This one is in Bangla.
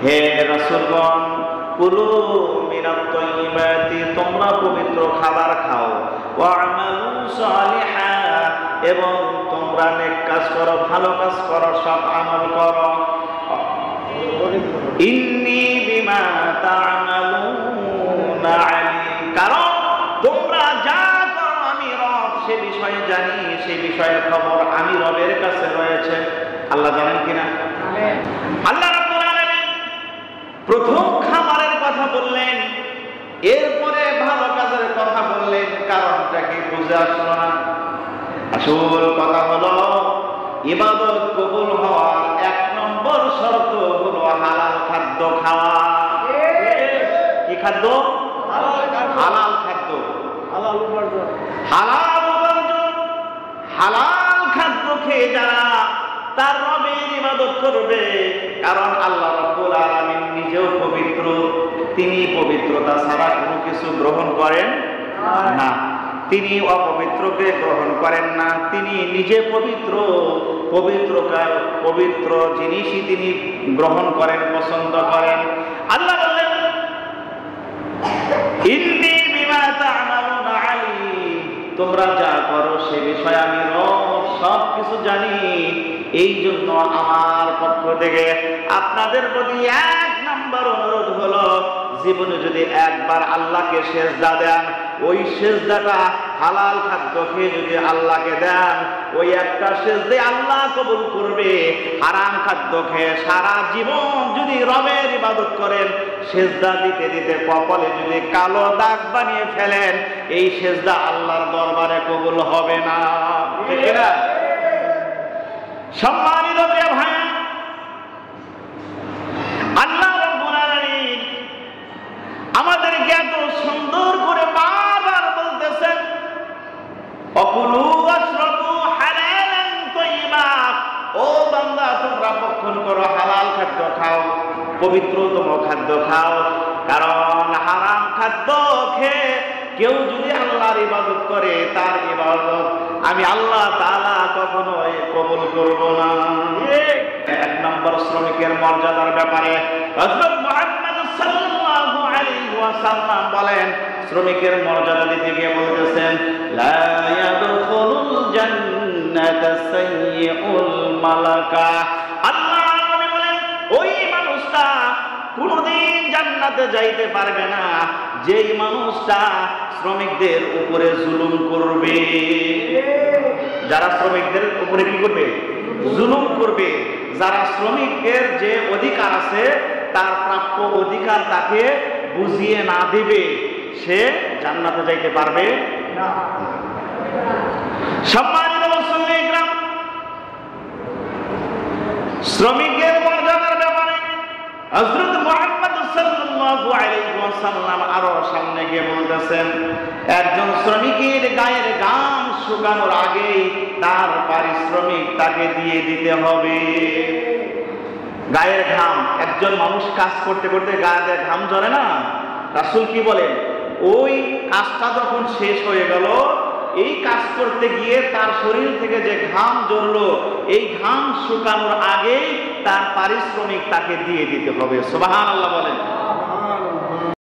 হে রাসূলগণ, কুলু মিনাত তাইয়্যিবাতি, তোমরা পবিত্র খাবার খাও, ওয়া আমালু সালিহা, এবং তোমরা নেক কাজ করো, ভালো কাজ করো, সৎ আমল করো। ইন্নী বিমা তা'মালুনা আলীম, কারণ তোমরা যা করো আমি রব সে বিষয়ে জানি, সে বিষয়ের খবর আমি রবের কাছে রয়েছে। আল্লাহ জানেন কিনা? আল্লাহ রাব্বুল আলামিন প্রথম খাবারের কথা বললেন, এরপরে ভালো কাজের কথা বললেন। কারণটা কি বুঝে আসলো না? আসল কথা হলো ইবাদত কবুল হওয়ার 1 নম্বর শর্ত হলো হালাল খাদ্য খাওয়া। কি খাদ্য? হালাল খাদ্য, হালাল উপার্জন। হালাল খাদ্য খেয়ে যারা তার রবের ইবাদত করবে, কারণ আল্লাহ রাব্বুল আলামিন নিজেও পবিত্র, তিনি পবিত্রতা ছাড়া কোনো কিছু গ্রহণ করেন না, তিনি অপবিত্রকে গ্রহণ করেন না, তিনি নিজে পবিত্র, পবিত্র জিনিসই তিনি গ্রহণ করেন, পছন্দ করেন। আল্লাহ বললেন ইন্নী বিমা তা'মালুনা আলীম, তোমরা যা করো সে বিষয়ে আমি রব সব কিছু জানি। এই জন্য আমার পক্ষ থেকে আপনাদের প্রতি 1 নম্বর অনুরোধ হলো, জীবনে যদি একবার আল্লাহকে সিজদা দেন, ওই সিজদাটা হালাল খাদ্য খেয়ে যদি আল্লাহকে দেন, ওই একটা সিজদা আল্লাহ কবুল করবে। হারাম খাদ্য খেয়ে সারা জীবন যদি রবের ইবাদত করেন, সিজদা দিতে দিতে কপালে যদি কালো দাগ বানিয়ে ফেলেন, এই সিজদা আল্লাহর দরবারে কবুল হবে না। ঠিক না? সম্মানিত প্রিয় ভাই, আল্লাহ রাব্বুল আলামিন আমাদেরকে এত সুন্দর করে বারবার বলতেছেন, অকুলু ওয়াশরাবু হালালান তাইয়্যিবা, ও বান্দা তোমরা ভক্ষণ করো, হালাল খাদ্য খাও, পবিত্রতম খাদ্য খাও। কারণ হারাম খাদ্য খেয়ে কেউ যদি আল্লাহর ইবাদত করে, তার ইবাদত আমি আল্লাহ তাআলা কখনোই কবুল করব না। 1 নম্বর শ্রমিকের মর্যাদার ব্যাপারে হযরত মুহাম্মদ সাল্লাল্লাহু আলাইহি ওয়াসাল্লাম বলেন, শ্রমিকের মর্যাদা দিতে গিয়ে বলতেছেন, লা ইয়াদখুলুল জান্নাতা সাইয়্যুল মালাকা। আল্লাহ নবী বলেন, ওই মানুষটা কোনদিন জান্নাতে যাইতে পারবে না যেই মানুষটা শ্রমিকদের উপরে জুলুম করবে। যারা শ্রমিকদের উপরে কি করবে? জুলুম করবে। যারা শ্রমিকের যে অধিকার আছে, তার প্রাপ্য অধিকার তাকে বুঝিয়ে না দিবে, সে জান্নাতে যাইতে পারবে না। সম্মানিত মুসলিম ইকরাম, শ্রমিকের মর্যাদার ব্যাপারে হযরত মুহাম্মদ সাল্লাল্লাহু আলাইহি ওয়াসাল্লাম আরো সামনে গিয়ে বলতেছেন, একজন শ্রমিকের গায়ের ঘাম শুকানোর আগেই তার পারিশ্রমিক তাকে দিয়ে দিতে হবে। গায়ের ঘাম, একজন মানুষ কাজ করতে করতে গায়ে ঘাম ঝরে না? রাসূল কি বলেন, ওই কাজটা যখন শেষ হয়ে গেল, এই কাজ করতে গিয়ে তার শরীর থেকে যে ঘাম ঝরলো, এই ঘাম শুকানোর আগেই তার পারিশ্রমিক তাকে দিয়ে দিতে হবে। সুবহানাল্লাহ বলেন।